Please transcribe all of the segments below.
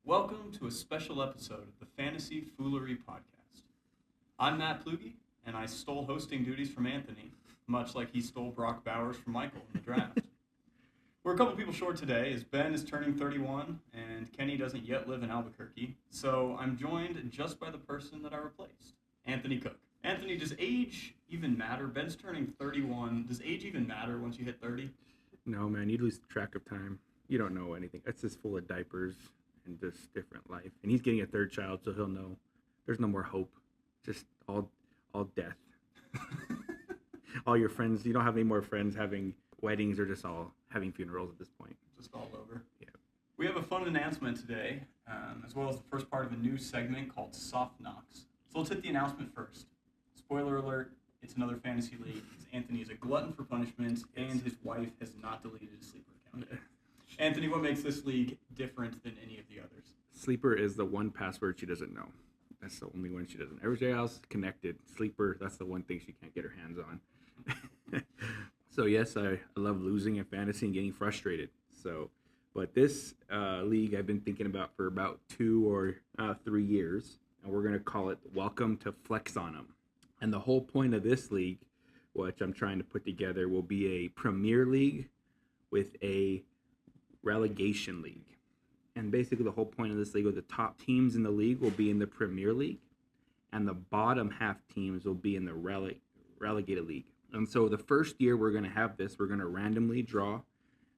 Welcome to a special episode of the Fantasy Foolery podcast. I'm Matt Plugi, and I stole hosting duties from Anthony, much like he stole Brock Bowers from Michael in the draft. We're a couple people short today, as Ben is turning 31, and Kenny doesn't yet live in Albuquerque, so I'm joined just by the person that I replaced, Anthony Cook. Anthony, does age even matter? Ben's turning 31. Does age even matter once you hit 30? No, man, you lose track of time. You don't know anything. It's just full of diapers and just different life. And he's getting a third child, so he'll know there's no more hope. Just all death. All your friends, you don't have any more friends having weddings or just all having funerals at this point. Just all over. Yeah. We have a fun announcement today, as well as the first part of a new segment called Soft Knocks. So let's hit the announcement first. Spoiler alert, it's another fantasy league. Anthony is a glutton for punishment, and his wife has not deleted his sleeper account yet. Anthony, what makes this league different than any of the others? Sleeper is the one password she doesn't know. That's the only one she doesn't. Everything else connected. Sleeper, that's the one thing she can't get her hands on. So yes, I love losing in fantasy and getting frustrated. But this league I've been thinking about for about 2 or 3 years, and we're gonna call it Welcome to Flex on 'em. And the whole point of this league, which I'm trying to put together, will be a Premier League with a relegation league. And basically the whole point of this league, the top teams in the league will be in the Premier League, and the bottom half teams will be in the relegated league. And so the first year we're going to have this, we're going to randomly draw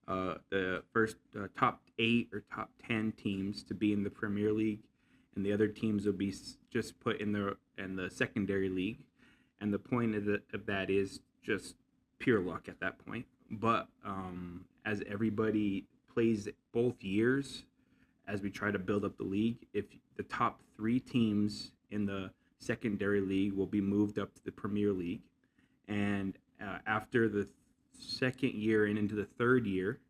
the first top 8 or top 10 teams to be in the Premier League, and the other teams will be just put in the secondary league. And the point of that is just pure luck at that point. But as everybody plays both years, as we try to build up the league, if the top 3 teams in the secondary league will be moved up to the Premier League, and after the second year and into the third year,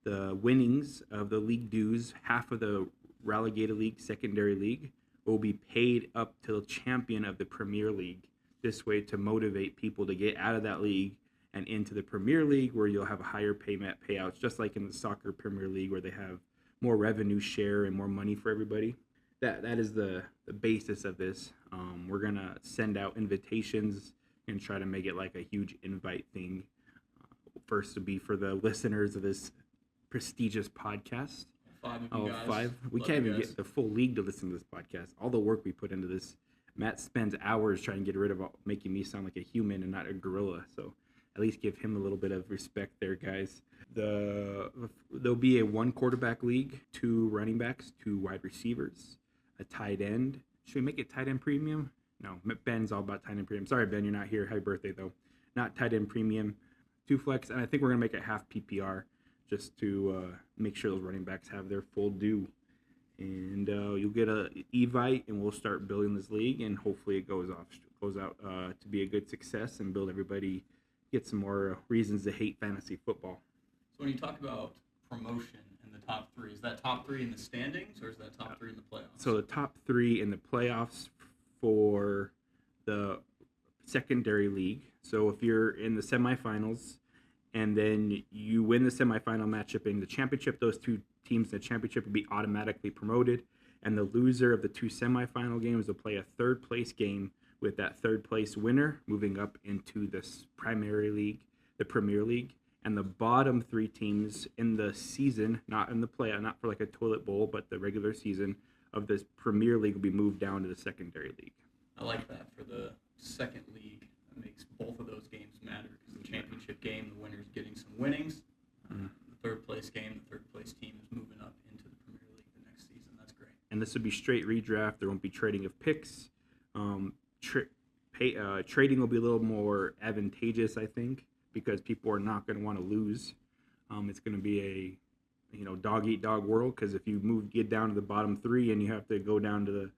the winnings of the league dues, half of the relegated league, secondary league, will be paid up to the champion of the Premier League. This way to motivate people to get out of that league and into the Premier League, where you'll have a higher payouts, just like in the soccer Premier League, where they have more revenue share and more money for everybody. That is the basis of this. We're gonna send out invitations and try to make it like a huge invite thing. First to be for the listeners of this prestigious podcast. 5 of you guys. 5. We Love can't you even guys. get the full league to listen to this podcast. All the work we put into this. Matt spends hours trying to get rid of making me sound like a human and not a gorilla. So at least give him a little bit of respect there, guys. There'll be a 1 quarterback league, 2 running backs, 2 wide receivers, a tight end. Should we make it tight end premium? No, Ben's all about tight end premium. Sorry, Ben, you're not here. Happy birthday, though. Not tight end premium, 2 flex, and I think we're going to make it half PPR just to make sure those running backs have their full due. And you'll get a Evite, and we'll start building this league, and hopefully it goes out to be a good success and build everybody, get some more reasons to hate fantasy football. So when you talk about promotion in the top 3, is that top 3 in the standings, or is that top 3 in the playoffs? So the top 3 in the playoffs for the secondary league. So if you're in the semifinals and then you win the semifinal matchup in the championship, those 2 teams in the championship will be automatically promoted, and the loser of the 2 semifinal games will play a third place game with that third place winner moving up into this primary league, the Premier League. And the bottom 3 teams in the season, not in the playoff, not for like a toilet bowl, but the regular season of this Premier League will be moved down to the secondary league. I like that for the second league. That makes both of those games matter, because the championship game, the winner's getting some winnings. The third place game, the third place team is moving up into the Premier League the next season. That's great. And this would be straight redraft. There won't be trading of picks. Trading will be a little more advantageous, I think, because people are not going to want to lose. It's going to be a dog eat dog world, because if you get down to the bottom 3 and you have to go down to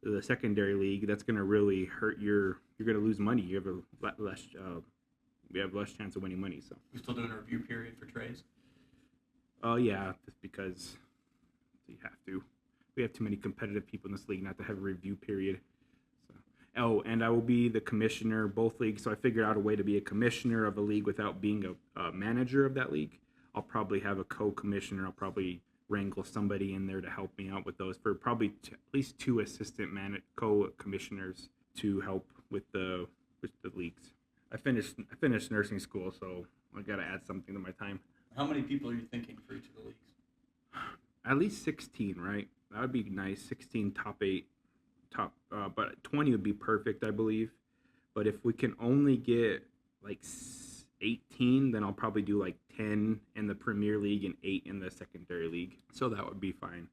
the secondary league, that's going to really hurt you're going to lose money. You have less chance of winning money. So We're still doing a review period for trades? Yeah, just because you have to. We have too many competitive people in this league not to have a review period. Oh, and I will be the commissioner, both leagues. So I figured out a way to be a commissioner of a league without being a manager of that league. I'll probably have a co-commissioner. I'll probably wrangle somebody in there to help me out with those for probably at least 2 assistant co-commissioners to help with the leagues. I finished nursing school, so I got to add something to my time. How many people are you thinking for each of the leagues? At least 16, right? That would be nice. 16 top 8, but 20 would be perfect, I believe. But if we can only get like 18, then I'll probably do like 10 in the Premier League and 8 in the secondary league. So that would be fine.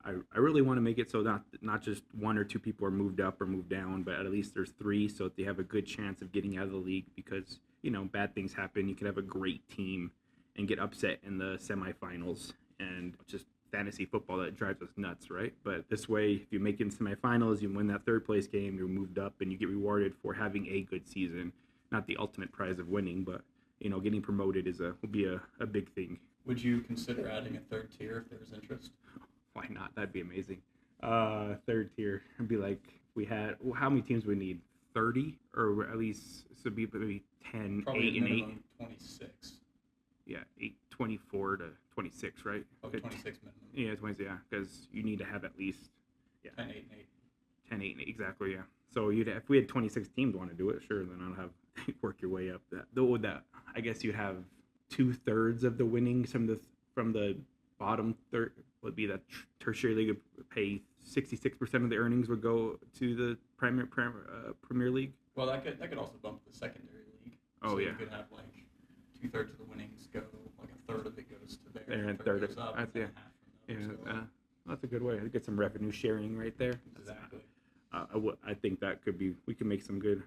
I really want to make it so not just 1 or 2 people are moved up or moved down, but at least there's 3 so that they have a good chance of getting out of the league because, bad things happen. You can have a great team and get upset in the semifinals, and just fantasy football that drives us nuts, right? But this way, if you make it in semifinals, you win that 3rd place game, you're moved up, and you get rewarded for having a good season. Not the ultimate prize of winning, but getting promoted will be a big thing. Would you consider adding a 3rd tier if there was interest? Why not? That'd be amazing. 3rd tier. It'd be like how many teams would we need? 30, or at least so be maybe 10, Probably 8 and 8. 26. Yeah, 24 to 26, right? Oh, 26 minimum. Yeah, 20. Yeah, because you need to have at least 10, 8, and 8. 10, 8, and 8, exactly. Yeah. So if we had 26 teams want to do it, sure, then I'll have work your way up. That I guess you'd have 2/3 of the winnings from the bottom third would be that tertiary league would pay 66% of the earnings would go to the Premier League. Well, that could also bump the secondary league. Oh, so yeah. You could have like 2/3 of the winnings go, like 1/3 of it goes to there, And a a third goes of up, that's and yeah. then half from the other, so- That's a good way to get some revenue sharing right there. Exactly. I think that could be. We can make some good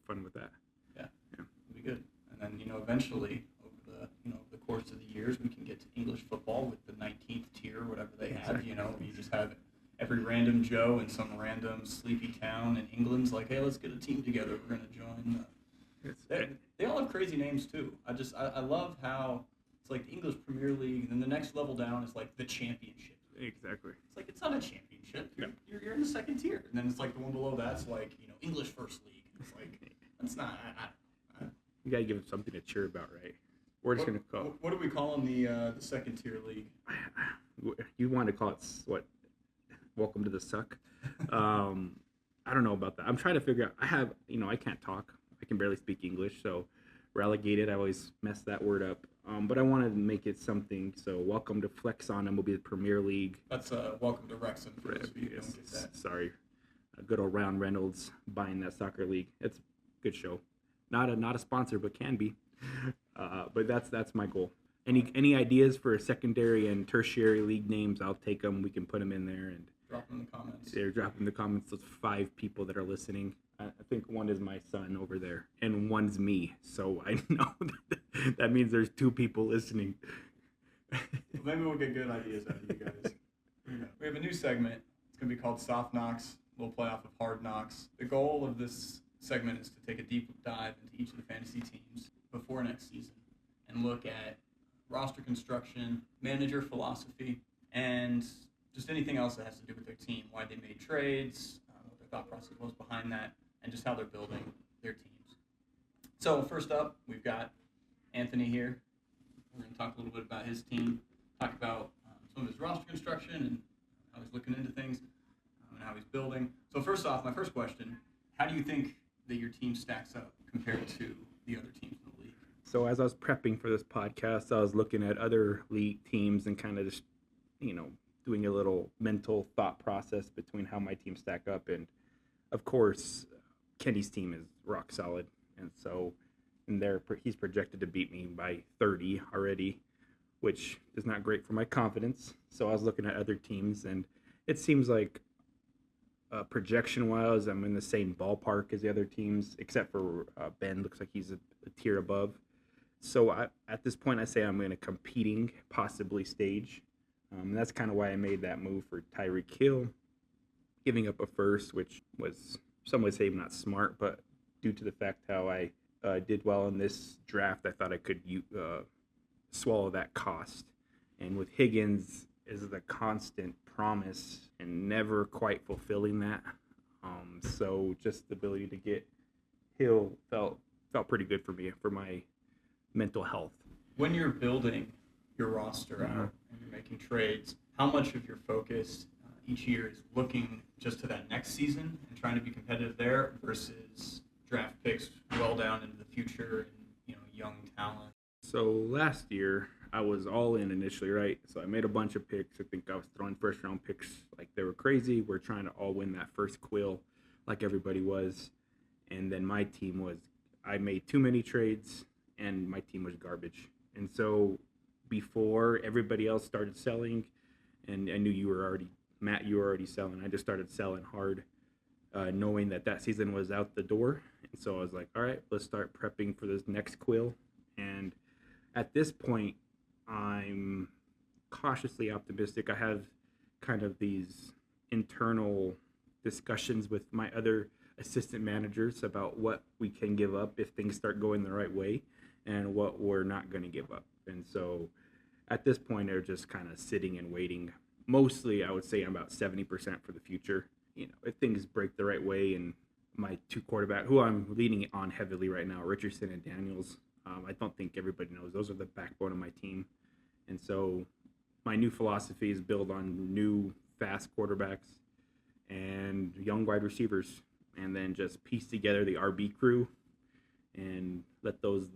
fun with that. Yeah. It'll be good. And then eventually over the course of the years we can get to English football with the 19th tier, whatever they have. Exactly. You just have every random Joe in some random sleepy town in England's like, hey, let's get a team together. We're gonna join. They all have crazy names too. I love how it's like the English Premier League, and then the next level down is like the Championship. Exactly. It's like it's not a championship. You're in the 2nd tier, and then it's like the one below that's like English First League. It's like that's not. You gotta give them something to cheer about, right? We're just gonna call. What are we calling the 2nd tier league? You want to call it what? Welcome to the suck. I don't know about that. I'm trying to figure out. I can't talk. I can barely speak English, so relegated. I always mess that word up. But I want to make it something. So welcome to Flex On them will be the Premier League. That's welcome to Wrexham for those of you who don't get that. Sorry, good old Ryan Reynolds buying that soccer league. It's a good show. Not a sponsor, but can be. But that's my goal. Any ideas for secondary and tertiary league names? I'll take them. We can put them in there and drop them in the comments. They're dropping the comments. Those 5 people that are listening. I think one is my son over there, and one's me. So I know that means there's 2 people listening. Well, maybe we'll get good ideas out of you guys. We have a new segment. It's going to be called Soft Knocks. We'll play off of Hard Knocks. The goal of this segment is to take a deep dive into each of the fantasy teams before next season and look at roster construction, manager philosophy, and just anything else that has to do with their team, why they made trades, what their thought process was behind that, and just how they're building their teams. So first up, we've got Anthony here. We're going to talk a little bit about his team, talk about some of his roster construction and how he's looking into things and how he's building. So first off, my first question, how do you think that your team stacks up compared to the other teams in the league? So as I was prepping for this podcast, I was looking at other league teams and kind of just, doing a little mental thought process between how my team stack up. And of course, Kenny's team is rock solid. And so he's projected to beat me by 30 already, which is not great for my confidence. So I was looking at other teams, and it seems like projection-wise, I'm in the same ballpark as the other teams, except for Ben. Looks like he's a tier above. So at this point, I say I'm in a competing, possibly stage. And that's kind of why I made that move for Tyreek Hill, giving up a first, which was, some would say, not smart, but due to the fact how I did well in this draft, I thought I could swallow that cost. And with Higgins is the constant promise and never quite fulfilling that. So just the ability to get Hill felt pretty good for me, for my mental health. When you're building your roster out and you're making trades, how much of your focus each year is looking just to that next season and trying to be competitive there versus draft picks well down into the future and young talent? So last year I was all in initially, right? So I made a bunch of picks. I think I was throwing first round picks like they were crazy. We're trying to all win that first quill like everybody was. And then my team was, I made too many trades and my team was garbage. And so before everybody else started selling, and I knew you were already selling, I just started selling hard, knowing that season was out the door. And so I was like, all right, let's start prepping for this next quill. And at this point, I'm cautiously optimistic. I have kind of these internal discussions with my other assistant managers about what we can give up if things start going the right way and what we're not going to give up. And so at this point, they're just kind of sitting and waiting. Mostly, I would say I'm about 70% for the future. If things break the right way, and my two quarterbacks, who I'm leaning on heavily right now, Richardson and Daniels, I don't think everybody knows. Those are the backbone of my team. And so my new philosophy is build on new, fast quarterbacks and young wide receivers, and then just piece together the RB crew and let those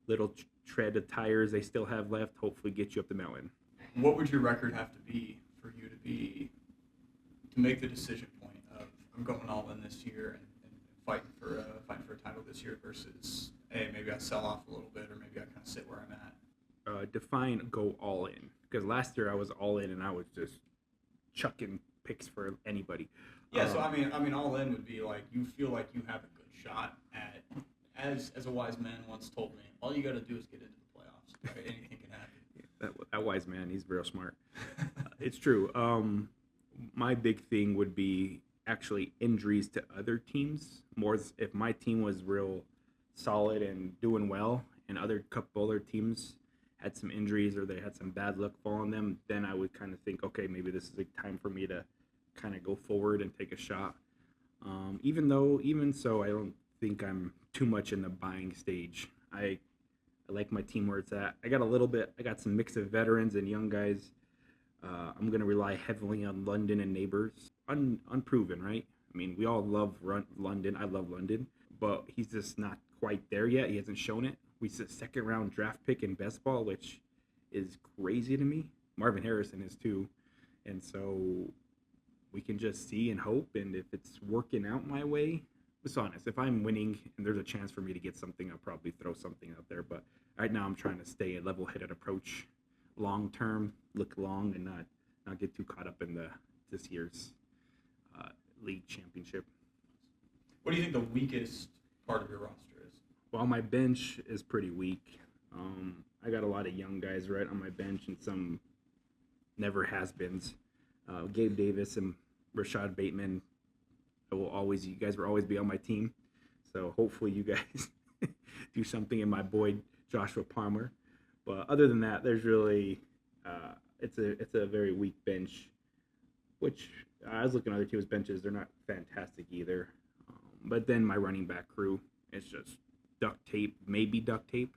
little tread of tires they still have left hopefully get you up the mountain. What would your record have to be for you to make the decision point of I'm going all in this year and fighting for a title this year versus, hey, maybe I sell off a little bit or maybe I kind of sit where I'm at? Define go all in, because last year I was all in and I was just chucking picks for anybody. Yeah, so I mean, all in would be like you feel like you have a good shot at, as a wise man once told me, all you got to do is get into the playoffs. Right? Anything can happen. Yeah, that wise man, he's real smart. It's true. My big thing would be actually injuries to other teams. More if my team was real solid and doing well, and couple other teams had some injuries or they had some bad luck fall on them, then I would kind of think, okay, maybe this is a time for me to kind of go forward and take a shot. Even so, I don't think I'm too much in the buying stage. I like my team where it's at. I got some mix of veterans and young guys. I'm going to rely heavily on London and Neighbors. Unproven, right? I mean, we all love London. I love London, but he's just not quite there yet. He hasn't shown it. We said second round draft pick in best ball, which is crazy to me. Marvin Harrison is too. And so we can just see and hope. And if it's working out my way, let's be honest, if I'm winning and there's a chance for me to get something, I'll probably throw something out there. But right now I'm trying to stay a level-headed approach, long-term, look long, and not get too caught up in this year's league championship. What do you think the weakest part of your roster is? Well, my bench is pretty weak. I got a lot of young guys right on my bench and some never has-beens. Gabe Davis and Rashad Bateman, you guys will always be on my team. So hopefully you guys do something in my boy Joshua Palmer. But other than that, there's really it's a very weak bench, which I was looking at other teams' benches. They're not fantastic either. But then my running back crew, it's just duct tape, maybe duct tape.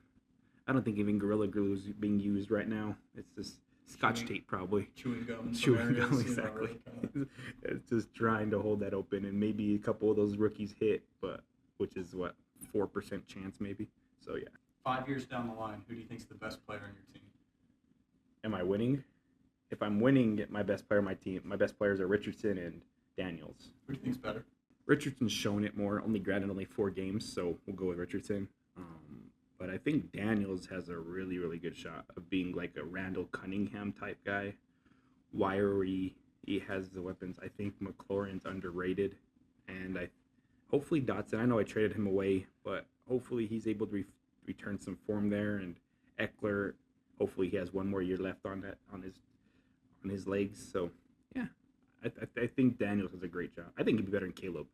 I don't think even Gorilla Glue is being used right now. It's just Scotch tape, probably. Chewing gum, exactly. It's just trying to hold that open, and maybe a couple of those rookies hit, but which is 4% chance maybe. So yeah. 5 years down the line, who do you think's the best player on your team? Am I winning? If I'm winning, my best players are Richardson and Daniels. Who do you think's better? Richardson's shown it more. Only 4 games, so we'll go with Richardson. But I think Daniels has a really, really good shot of being like a Randall Cunningham type guy. Wiry, he has the weapons. I think McLaurin's underrated, and hopefully Dotson. I know I traded him away, but hopefully he's able to return some form there. And Eckler, hopefully he has one more year left on his legs. So yeah, I think Daniels has a great shot. I think he'd be better than Caleb,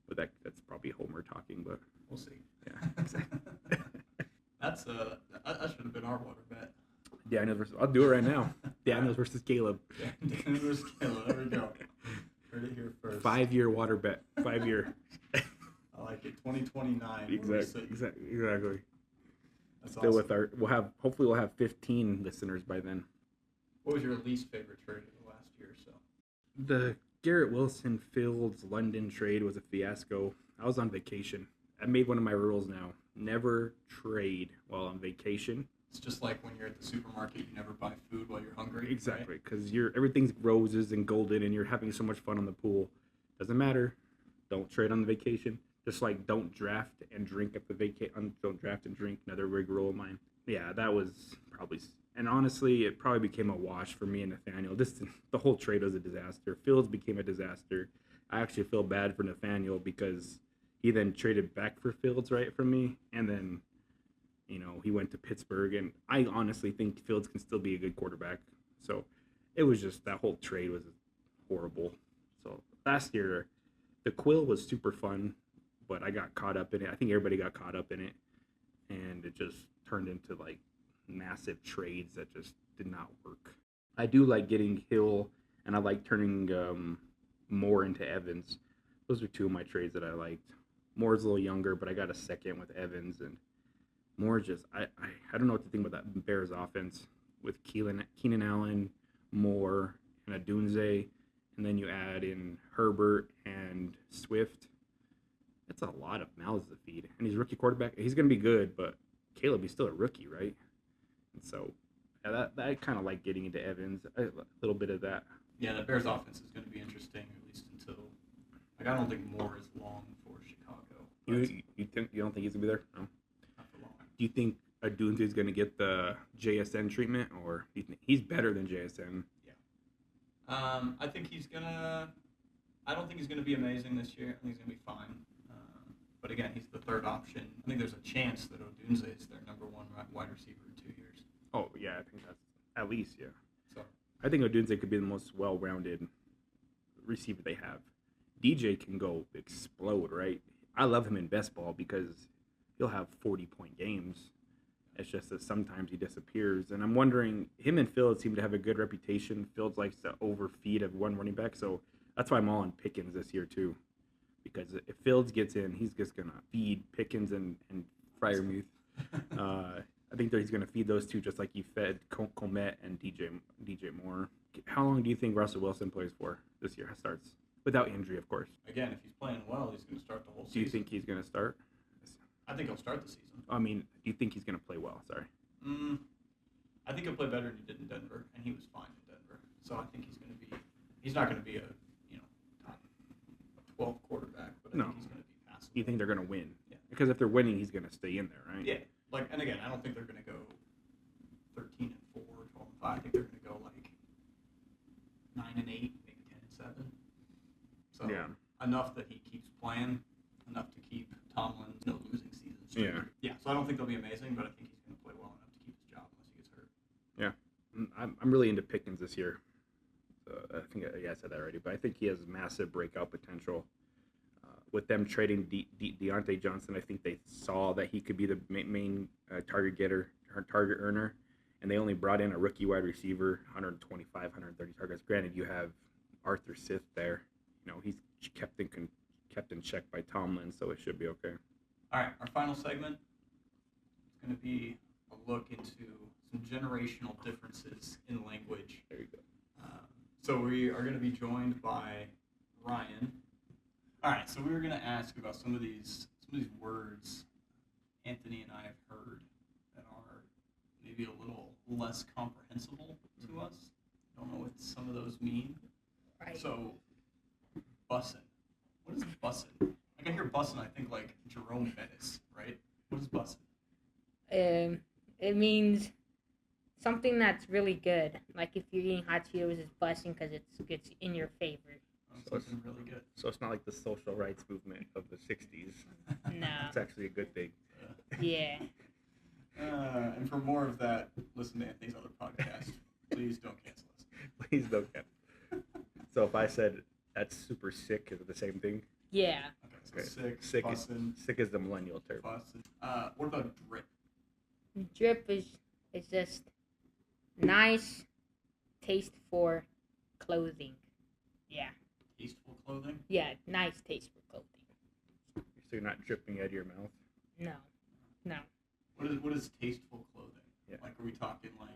but that's probably Homer talking. But we'll see. Yeah, exactly. That should have been our water bet. Daniels versus. I'll do it right now. Daniels versus Caleb. Daniels versus Caleb. There we go. Heard it here first. 5-year water bet. 5-year. I like it. 2029. Exactly. That's still awesome. with our. Hopefully we'll have 15 listeners by then. What was your least favorite trade of the last year or so? The Garrett Wilson Fields London trade was a fiasco. I was on vacation. I made one of my rules now: never trade while on vacation. It's just like when you're at the supermarket, you never buy food while you're hungry. Exactly, because everything's roses and golden, and you're having so much fun on the pool. Doesn't matter. Don't trade on the vacation. Just like don't draft and drink at the vacation. Don't draft and drink. Another rig rule of mine. Yeah, that was probably. And honestly, it probably became a wash for me and Nathaniel. The whole trade was a disaster. Fields became a disaster. I actually feel bad for Nathaniel because he then traded back for Fields right from me, and then. He went to Pittsburgh, and I honestly think Fields can still be a good quarterback. So it was just that whole trade was horrible. So last year, the Quill was super fun, but I got caught up in it. I think everybody got caught up in it, and it just turned into like massive trades that just did not work. I do like getting Hill, and I like turning Moore into Evans. Those are two of my trades that I liked. Moore's a little younger, but I got a second with Evans, and Moore just I don't know what to think about that Bears offense with Keenan Allen, Moore, and Adunze, and then you add in Herbert and Swift. That's a lot of mouths to feed. And he's a rookie quarterback. He's going to be good, but Caleb, he's still a rookie, right? And so that I kind of like getting into Evans, a little bit of that. Yeah, the Bears offense is going to be interesting, at least until I don't think Moore is long for Chicago. You don't think he's going to be there? No. Long. Do you think Adunze is going to get the JSN treatment, or do you think he's better than JSN? Yeah. I think he's gonna. I don't think he's gonna be amazing this year. I think he's gonna be fine. But again, he's the third option. I think there's a chance that Odunze is their number one wide receiver in 2 years. Oh yeah, I think that's at least yeah. So I think Odunze could be the most well-rounded receiver they have. DJ can go explode, right? I love him in best ball because he'll have 40-point games. It's just that sometimes he disappears. And I'm wondering, him and Fields seem to have a good reputation. Fields likes to overfeed of one running back, so that's why I'm all on Pickens this year too. Because if Fields gets in, he's just going to feed Pickens and Freiermuth. I think that he's going to feed those two just like he fed Comet and DJ Moore. How long do you think Russell Wilson plays for this year? Starts without injury, of course. Again, if he's playing well, he's going to start the whole season. Do you think he's going to start? I think he'll start the season. I mean, do you think he's going to play well? Sorry. I think he'll play better than he did in Denver, and he was fine in Denver. So I think he's not going to be a top 12 quarterback, but I think he's going to be passable. You think they're going to win? Yeah. Because if they're winning, he's going to stay in there, right? Yeah. And again, I don't think they're going to go 13-4, 12-5. I think they're going to go 9-8, maybe 10-7. So enough that he keeps playing, enough to keep Tomlin no losing season streak. Yeah. So I don't think they'll be amazing, but I think he's going to play well enough to keep his job unless he gets hurt. Yeah. I'm really into Pickens this year. I think I said that already, but I think he has massive breakout potential. With them trading Deontay Johnson, I think they saw that he could be the main target getter, target earner, and they only brought in a rookie wide receiver, 125, 130 targets. Granted, you have Arthur Sith there. He's kept in check by Tomlin, so it should be okay. All right, our final segment is going to be a look into some generational differences in language. There you go. So we are going to be joined by Ryan. All right, so we were going to ask about some of these words Anthony and I have heard that are maybe a little less comprehensible to us. Don't know what some of those mean. Right. So, bussin'. What is bussin'? I hear bussin', I think like Jerome Bettis, right? What is bussin'? It means something that's really good. Like if you're eating hot Cheetos, it's busting because it's in your favor. So it's really good. So it's not like the social rights movement of the 60s. No. It's actually a good thing. Yeah. And for more of that, listen to Anthony's other podcast. Please don't cancel us. Please don't cancel. So if I said that's super sick, is it the same thing? Yeah. Okay, so Okay. sick, bussin'. Sick is the millennial term. Bussin'. What about drip? Drip is just nice taste for clothing. Yeah. Tasteful clothing? Yeah, nice taste for clothing. So you're not dripping out of your mouth? No. What is tasteful clothing? Yeah. Like, are we talking like,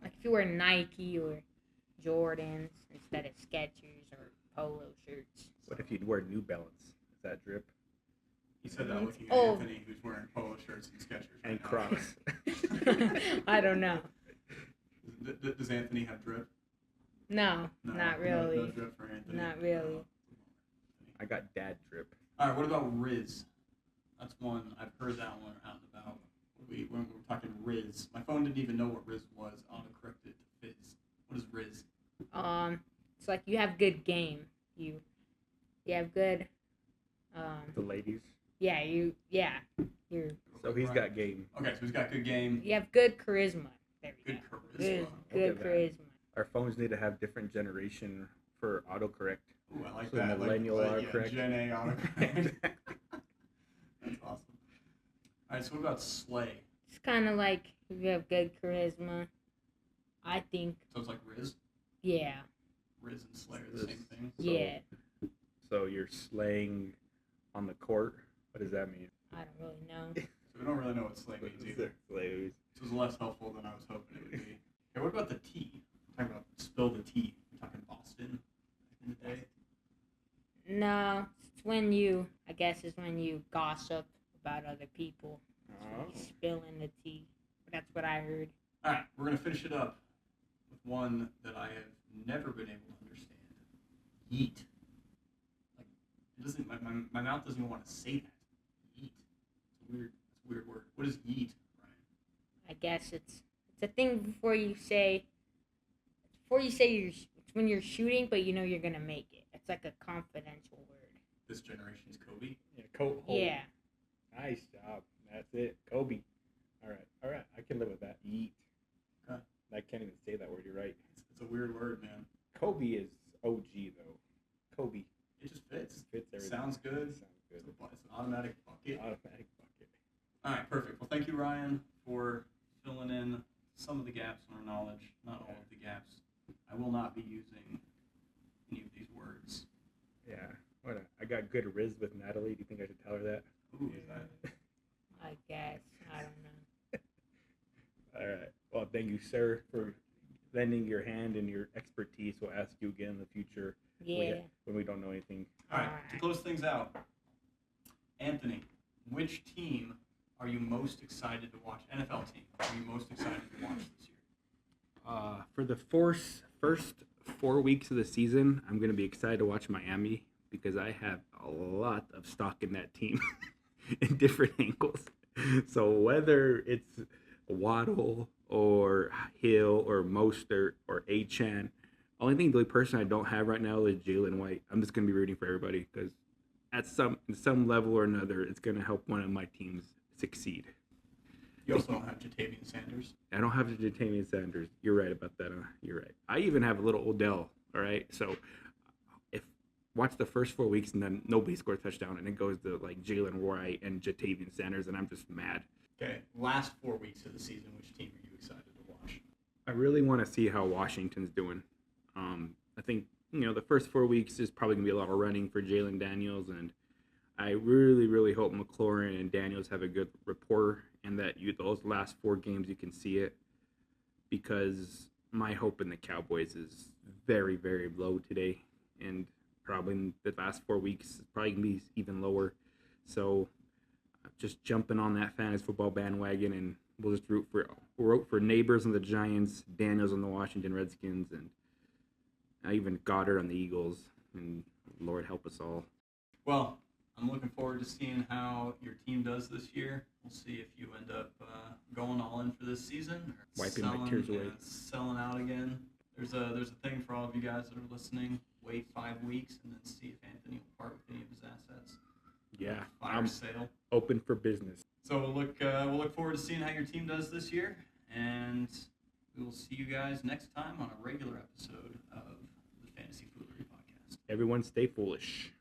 Like if you wear Nike or Jordans instead of Skechers or polo shirts. What if you'd wear New Balance? Is that drip? He said that looking at Oh. Anthony, who's wearing polo shirts and Skechers right And now. Crocs. I don't know. Does Anthony have drip? No, not really. No drip for Anthony. Not really. I got dad drip. All right, what about Riz? That's one, I've heard that one out and about. When we were talking Riz, my phone didn't even know what Riz was. Autocorrected to Fizz. What is Riz? It's like you have good game. You have good. The ladies. Yeah, you're. So he's got game. Okay, so he's got good game. You have good charisma. There we Good go. charisma. Good Look at that. charisma. Our phones need to have different generation for autocorrect. Ooh, I like So that. millennial autocorrect. Gen A autocorrect. That's awesome. All right, so what about Slay? It's kind of like if you have good charisma. I think. So it's like Riz? Yeah. Riz and Slay are the same thing? Yeah. So you're slaying on the court. What does that mean? I don't really know. So we don't really know what Slay means either. Slaves. This was less helpful than I was hoping it would be. Okay, what about the tea? I'm talking about spill the tea. We're talking Boston in the day. No, it's when you. I guess it's when you gossip about other people. Oh. Spilling the tea. That's what I heard. All right, we're going to finish it up with one that I have never been able to understand. Yeet. Like, it doesn't. My mouth doesn't even want to say that. Yeet. It's a weird word. What is yeet, Ryan? I guess it's a thing before you say it's when you're shooting, but you know you're gonna make it. It's like a confidential word. This generation's Kobe. Yeah, Yeah. Nice job. That's it. Kobe. All right. I can live with that. Yeet. Okay. I can't even say that word. You're right. It's a weird word, man. Kobe is OG though. Kobe. It just fits. Fits everything. Sounds good. Sounds good. It's an automatic bucket. Automatic bucket. All right, perfect. Well, thank you, Ryan, for filling in some of the gaps in our knowledge, not all of the gaps. I will not be using any of these words. Yeah. I got good riz with Natalie. Do you think I should tell her that? Ooh, is that? I guess. I don't know. All right. Well, thank you, sir, for lending your hand and your expertise. We'll ask you again in the future Yeah. when we don't know anything. All right, to close things out, Anthony, which team are you most excited to watch? NFL team are you most excited to watch this year? For the first 4 weeks of the season, I'm going to be excited to watch Miami because I have a lot of stock in that team in different angles. So whether it's Waddle or Hill or Mostert or Achane, the only person I don't have right now is Jalen White. I'm just going to be rooting for everybody because at some level or another, it's going to help one of my teams succeed. You also don't have Jatavian Sanders. I don't have Jatavian Sanders. You're right about that. You're right. I even have a little Odell. All right. So if watch the first 4 weeks and then nobody scores a touchdown and it goes to like Jalen White and Jatavian Sanders and I'm just mad. Okay, last 4 weeks of the season, which team are you excited to watch? I really want to see how Washington's doing. I think the first 4 weeks is probably gonna be a lot of running for Jalen Daniels, and I really, really hope McLaurin and Daniels have a good rapport, and that those last 4 games you can see it, because my hope in the Cowboys is very, very low today, and probably in the last 4 weeks is probably gonna be even lower. So just jumping on that fantasy football bandwagon, and we'll just root for Neighbors on the Giants, Daniels on the Washington Redskins, and even Goddard on the Eagles, and Lord help us all. Well, I'm looking forward to seeing how your team does this year. We'll see if you end up going all in for this season, or Wiping my tears away. selling out again. There's a thing for all of you guys that are listening. Wait 5 weeks and then see if Anthony will part with any of his assets. Yeah, Fire I'm sale. open for business. So we'll look forward to seeing how your team does this year, and we will see you guys next time on a regular episode of the Fantasy Foolery podcast. Everyone stay foolish.